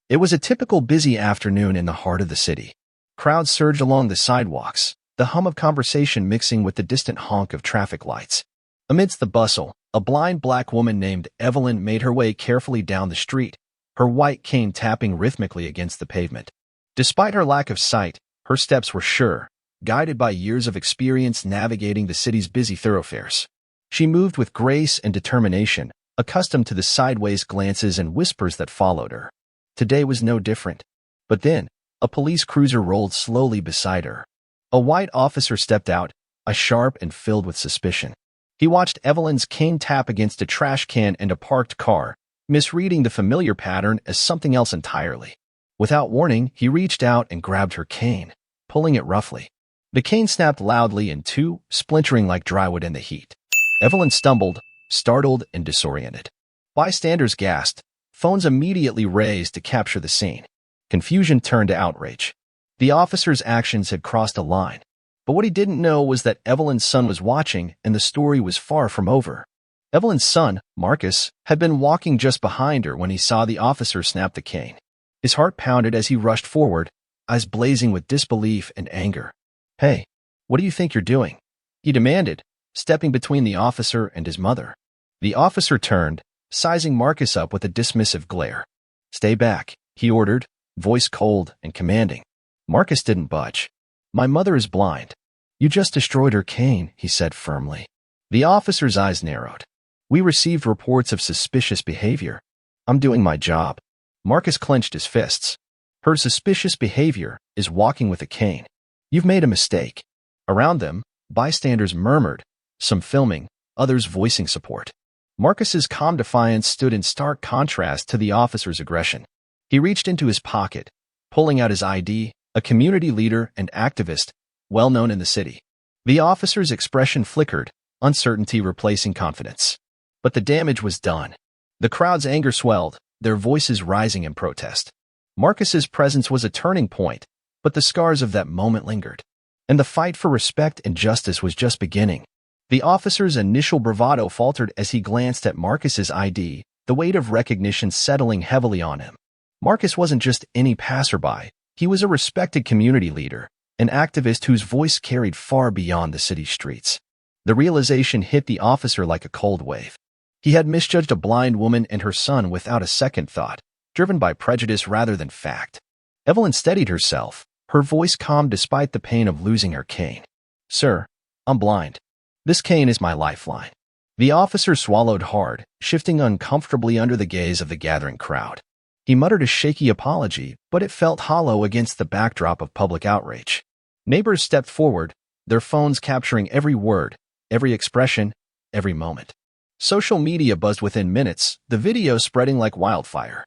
It was a typical busy afternoon in the heart of the city. Crowds surged along the sidewalks, the hum of conversation mixing with the distant honk of traffic lights. Amidst the bustle, a blind black woman named Evelyn made her way carefully down the street, her white cane tapping rhythmically against the pavement. Despite her lack of sight, her steps were sure, guided by years of experience navigating the city's busy thoroughfares. She moved with grace and determination, accustomed to the sideways glances and whispers that followed her. Today was no different. But then, a police cruiser rolled slowly beside her. A white officer stepped out, eyes sharp and filled with suspicion. He watched Evelyn's cane tap against a trash can and a parked car, misreading the familiar pattern as something else entirely. Without warning, he reached out and grabbed her cane, pulling it roughly. The cane snapped loudly in two, splintering like drywood in the heat. Evelyn stumbled, startled and disoriented. Bystanders gasped, phones immediately raised to capture the scene. Confusion turned to outrage. The officer's actions had crossed a line. But what he didn't know was that Evelyn's son was watching, and the story was far from over. Evelyn's son, Marcus, had been walking just behind her when he saw the officer snap the cane. His heart pounded as he rushed forward, eyes blazing with disbelief and anger. "Hey, what do you think you're doing?" he demanded, stepping between the officer and his mother. The officer turned, sizing Marcus up with a dismissive glare. "Stay back," he ordered, voice cold and commanding. Marcus didn't budge. "My mother is blind." "You just destroyed her cane," he said firmly. The officer's eyes narrowed. "We received reports of suspicious behavior. I'm doing my job." Marcus clenched his fists. "Her suspicious behavior is walking with a cane. You've made a mistake." Around them, bystanders murmured, some filming, others voicing support. Marcus's calm defiance stood in stark contrast to the officer's aggression. He reached into his pocket, pulling out his ID, a community leader and activist, well known in the city. The officer's expression flickered, uncertainty replacing confidence. But the damage was done. The crowd's anger swelled, their voices rising in protest. Marcus's presence was a turning point, but the scars of that moment lingered. And the fight for respect and justice was just beginning. The officer's initial bravado faltered as he glanced at Marcus's ID, the weight of recognition settling heavily on him. Marcus wasn't just any passerby. He was a respected community leader, an activist whose voice carried far beyond the city streets. The realization hit the officer like a cold wave. He had misjudged a blind woman and her son without a second thought, driven by prejudice rather than fact. Evelyn steadied herself, her voice calm despite the pain of losing her cane. "Sir, I'm blind. This cane is my lifeline." The officer swallowed hard, shifting uncomfortably under the gaze of the gathering crowd. He muttered a shaky apology, but it felt hollow against the backdrop of public outrage. Neighbors stepped forward, their phones capturing every word, every expression, every moment. Social media buzzed within minutes, the video spreading like wildfire.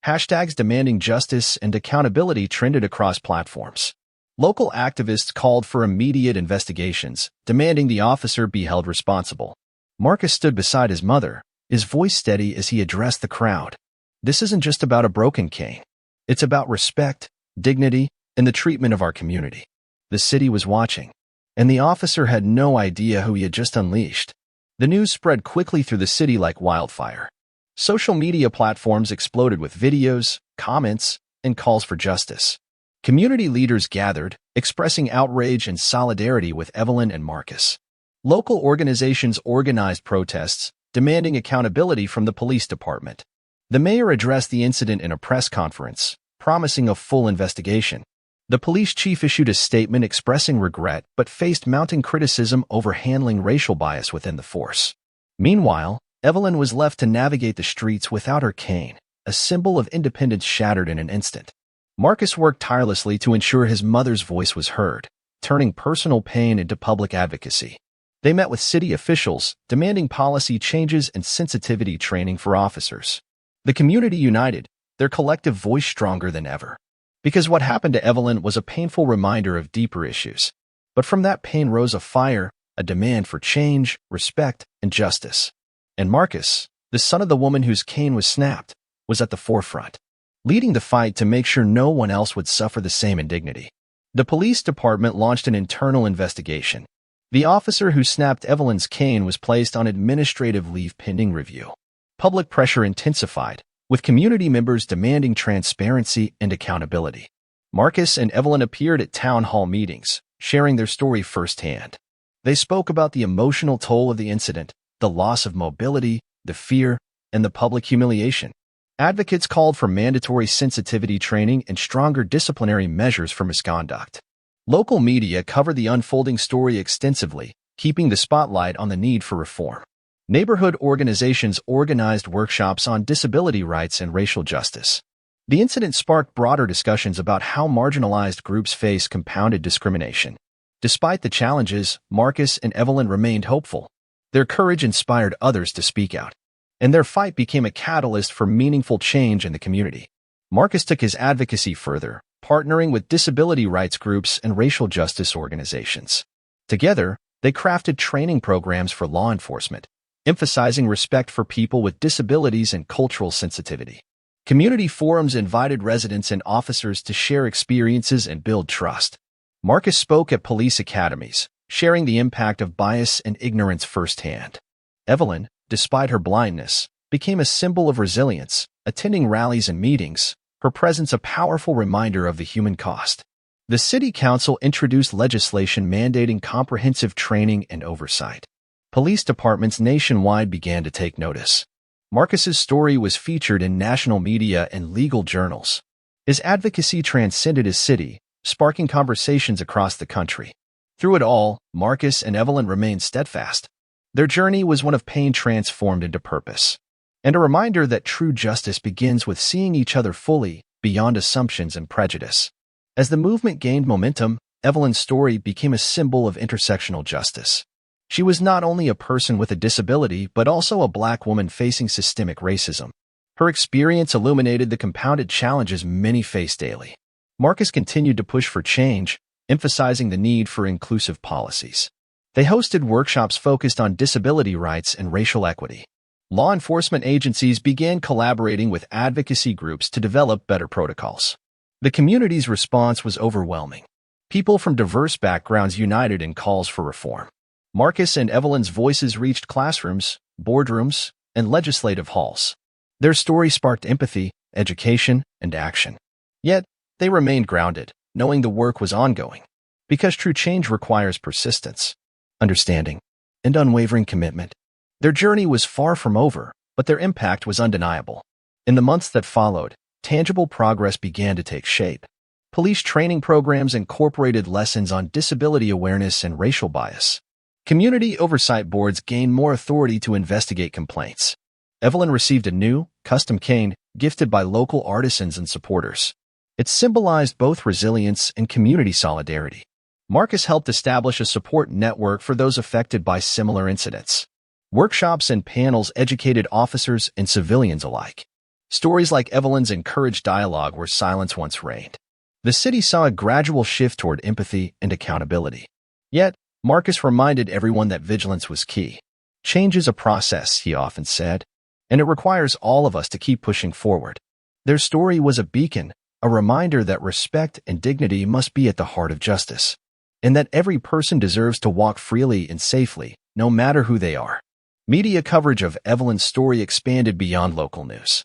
Hashtags demanding justice and accountability trended across platforms. Local activists called for immediate investigations, demanding the officer be held responsible. Marcus stood beside his mother, his voice steady as he addressed the crowd. "This isn't just about a broken cane. It's about respect, dignity, and the treatment of our community." The city was watching, and the officer had no idea who he had just unleashed. The news spread quickly through the city like wildfire. Social media platforms exploded with videos, comments, and calls for justice. Community leaders gathered, expressing outrage and solidarity with Evelyn and Marcus. Local organizations organized protests, demanding accountability from the police department. The mayor addressed the incident in a press conference, promising a full investigation. The police chief issued a statement expressing regret but faced mounting criticism over handling racial bias within the force. Meanwhile, Evelyn was left to navigate the streets without her cane, a symbol of independence shattered in an instant. Marcus worked tirelessly to ensure his mother's voice was heard, turning personal pain into public advocacy. They met with city officials, demanding policy changes and sensitivity training for officers. The community united, their collective voice stronger than ever. Because what happened to Evelyn was a painful reminder of deeper issues. But from that pain rose a fire, a demand for change, respect, and justice. And Marcus, the son of the woman whose cane was snapped, was at the forefront, leading the fight to make sure no one else would suffer the same indignity. The police department launched an internal investigation. The officer who snapped Evelyn's cane was placed on administrative leave pending review. Public pressure intensified, with community members demanding transparency and accountability. Marcus and Evelyn appeared at town hall meetings, sharing their story firsthand. They spoke about the emotional toll of the incident, the loss of mobility, the fear, and the public humiliation. Advocates called for mandatory sensitivity training and stronger disciplinary measures for misconduct. Local media covered the unfolding story extensively, keeping the spotlight on the need for reform. Neighborhood organizations organized workshops on disability rights and racial justice. The incident sparked broader discussions about how marginalized groups face compounded discrimination. Despite the challenges, Marcus and Evelyn remained hopeful. Their courage inspired others to speak out, and their fight became a catalyst for meaningful change in the community. Marcus took his advocacy further, partnering with disability rights groups and racial justice organizations. Together, they crafted training programs for law enforcement, emphasizing respect for people with disabilities and cultural sensitivity. Community forums invited residents and officers to share experiences and build trust. Marcus spoke at police academies, sharing the impact of bias and ignorance firsthand. Evelyn, despite her blindness, became a symbol of resilience, attending rallies and meetings, her presence a powerful reminder of the human cost. The City Council introduced legislation mandating comprehensive training and oversight. Police departments nationwide began to take notice. Marcus's story was featured in national media and legal journals. His advocacy transcended his city, sparking conversations across the country. Through it all, Marcus and Evelyn remained steadfast. Their journey was one of pain transformed into purpose, and a reminder that true justice begins with seeing each other fully, beyond assumptions and prejudice. As the movement gained momentum, Evelyn's story became a symbol of intersectional justice. She was not only a person with a disability, but also a Black woman facing systemic racism. Her experience illuminated the compounded challenges many face daily. Marcus continued to push for change, emphasizing the need for inclusive policies. They hosted workshops focused on disability rights and racial equity. Law enforcement agencies began collaborating with advocacy groups to develop better protocols. The community's response was overwhelming. People from diverse backgrounds united in calls for reform. Marcus and Evelyn's voices reached classrooms, boardrooms, and legislative halls. Their story sparked empathy, education, and action. Yet, they remained grounded, knowing the work was ongoing. Because true change requires persistence, understanding, and unwavering commitment. Their journey was far from over, but their impact was undeniable. In the months that followed, tangible progress began to take shape. Police training programs incorporated lessons on disability awareness and racial bias. Community oversight boards gained more authority to investigate complaints. Evelyn received a new, custom cane, gifted by local artisans and supporters. It symbolized both resilience and community solidarity. Marcus helped establish a support network for those affected by similar incidents. Workshops and panels educated officers and civilians alike. Stories like Evelyn's encouraged dialogue where silence once reigned. The city saw a gradual shift toward empathy and accountability. Yet, Marcus reminded everyone that vigilance was key. Change is a process, he often said, and it requires all of us to keep pushing forward. Their story was a beacon, a reminder that respect and dignity must be at the heart of justice, and that every person deserves to walk freely and safely, no matter who they are. Media coverage of Evelyn's story expanded beyond local news.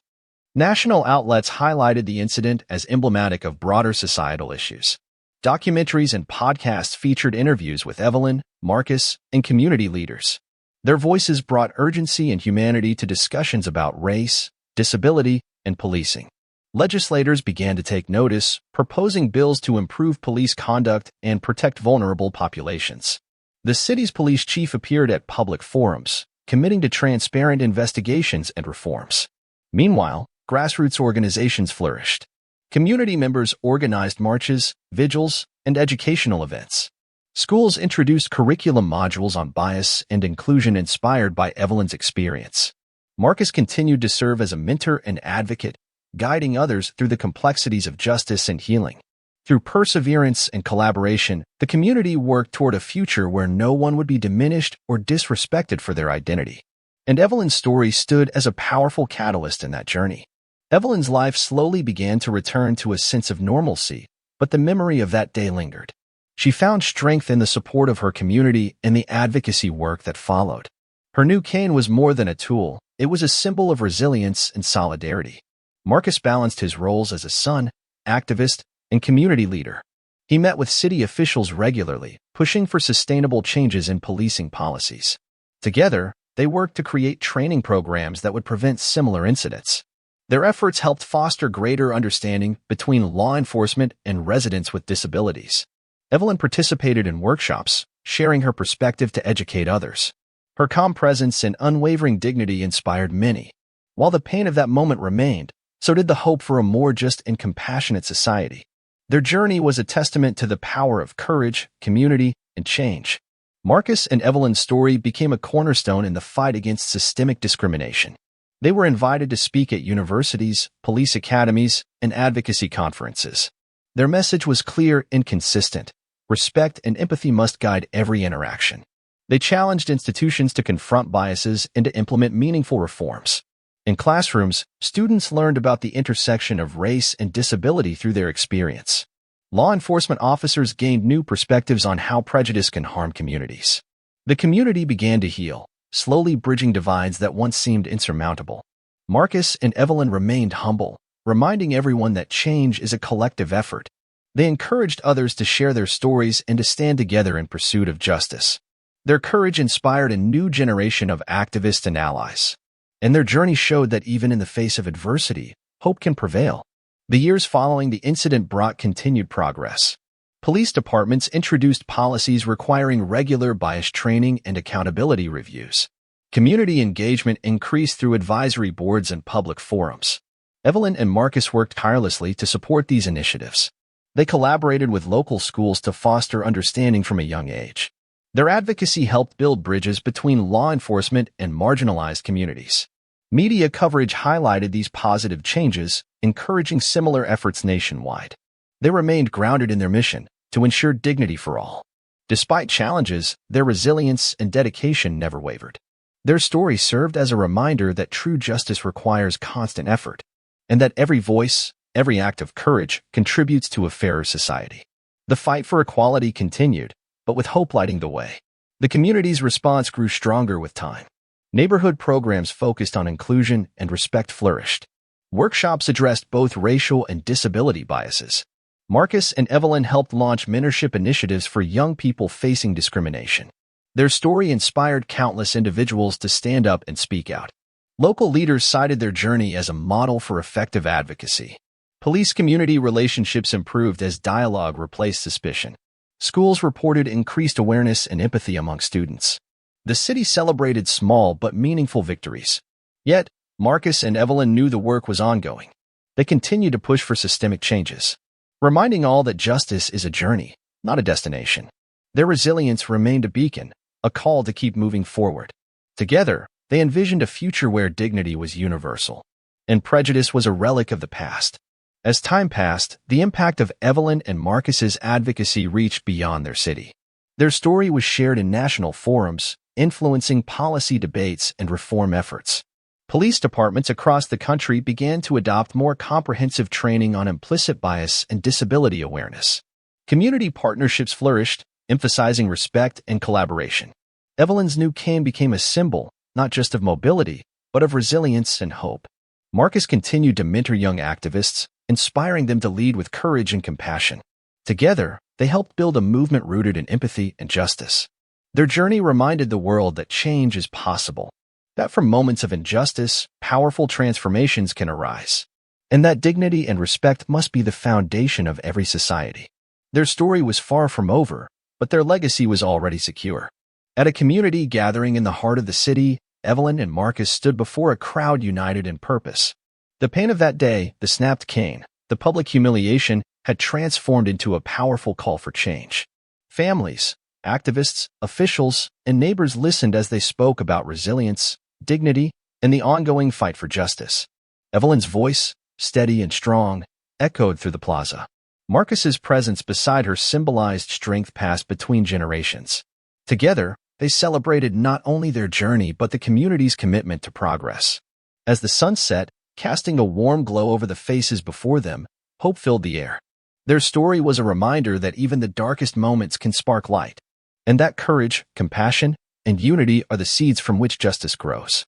National outlets highlighted the incident as emblematic of broader societal issues. Documentaries and podcasts featured interviews with Evelyn, Marcus, and community leaders. Their voices brought urgency and humanity to discussions about race, disability, and policing. Legislators began to take notice, proposing bills to improve police conduct and protect vulnerable populations. The city's police chief appeared at public forums, committing to transparent investigations and reforms. Meanwhile, grassroots organizations flourished. Community members organized marches, vigils, and educational events. Schools introduced curriculum modules on bias and inclusion inspired by Evelyn's experience. Marcus continued to serve as a mentor and advocate, guiding others through the complexities of justice and healing. Through perseverance and collaboration, the community worked toward a future where no one would be diminished or disrespected for their identity. And Evelyn's story stood as a powerful catalyst in that journey. Evelyn's life slowly began to return to a sense of normalcy, but the memory of that day lingered. She found strength in the support of her community and the advocacy work that followed. Her new cane was more than a tool, it was a symbol of resilience and solidarity. Marcus balanced his roles as a son, activist, and community leader. He met with city officials regularly, pushing for sustainable changes in policing policies. Together, they worked to create training programs that would prevent similar incidents. Their efforts helped foster greater understanding between law enforcement and residents with disabilities. Evelyn participated in workshops, sharing her perspective to educate others. Her calm presence and unwavering dignity inspired many. While the pain of that moment remained, so did the hope for a more just and compassionate society. Their journey was a testament to the power of courage, community, and change. Marcus and Evelyn's story became a cornerstone in the fight against systemic discrimination. They were invited to speak at universities, police academies, and advocacy conferences. Their message was clear and consistent. Respect and empathy must guide every interaction. They challenged institutions to confront biases and to implement meaningful reforms. In classrooms, students learned about the intersection of race and disability through their experience. Law enforcement officers gained new perspectives on how prejudice can harm communities. The community began to heal, slowly bridging divides that once seemed insurmountable. Marcus and Evelyn remained humble, reminding everyone that change is a collective effort. They encouraged others to share their stories and to stand together in pursuit of justice. Their courage inspired a new generation of activists and allies. And their journey showed that even in the face of adversity, hope can prevail. The years following the incident brought continued progress. Police departments introduced policies requiring regular bias training and accountability reviews. Community engagement increased through advisory boards and public forums. Evelyn and Marcus worked tirelessly to support these initiatives. They collaborated with local schools to foster understanding from a young age. Their advocacy helped build bridges between law enforcement and marginalized communities. Media coverage highlighted these positive changes, encouraging similar efforts nationwide. They remained grounded in their mission to ensure dignity for all. Despite challenges, their resilience and dedication never wavered. Their story served as a reminder that true justice requires constant effort, and that every voice, every act of courage contributes to a fairer society. The fight for equality continued, but with hope lighting the way. The community's response grew stronger with time. Neighborhood programs focused on inclusion and respect flourished. Workshops addressed both racial and disability biases. Marcus and Evelyn helped launch mentorship initiatives for young people facing discrimination. Their story inspired countless individuals to stand up and speak out. Local leaders cited their journey as a model for effective advocacy. Police-community relationships improved as dialogue replaced suspicion. Schools reported increased awareness and empathy among students. The city celebrated small but meaningful victories. Yet, Marcus and Evelyn knew the work was ongoing. They continued to push for systemic changes, reminding all that justice is a journey, not a destination. Their resilience remained a beacon, a call to keep moving forward. Together, they envisioned a future where dignity was universal, and prejudice was a relic of the past. As time passed, the impact of Evelyn and Marcus's advocacy reached beyond their city. Their story was shared in national forums, influencing policy debates and reform efforts. Police departments across the country began to adopt more comprehensive training on implicit bias and disability awareness. Community partnerships flourished, emphasizing respect and collaboration. Evelyn's new cane became a symbol, not just of mobility, but of resilience and hope. Marcus continued to mentor young activists, inspiring them to lead with courage and compassion. Together, they helped build a movement rooted in empathy and justice. Their journey reminded the world that change is possible, that from moments of injustice, powerful transformations can arise, and that dignity and respect must be the foundation of every society. Their story was far from over, but their legacy was already secure. At a community gathering in the heart of the city, Evelyn and Marcus stood before a crowd united in purpose. The pain of that day, the snapped cane, the public humiliation, had transformed into a powerful call for change. Families, activists, officials, and neighbors listened as they spoke about resilience, dignity, and the ongoing fight for justice. Evelyn's voice, steady and strong, echoed through the plaza. Marcus's presence beside her symbolized strength passed between generations. Together, they celebrated not only their journey but the community's commitment to progress. As the sun set, casting a warm glow over the faces before them, hope filled the air. Their story was a reminder that even the darkest moments can spark light, and that courage, compassion, and unity are the seeds from which justice grows.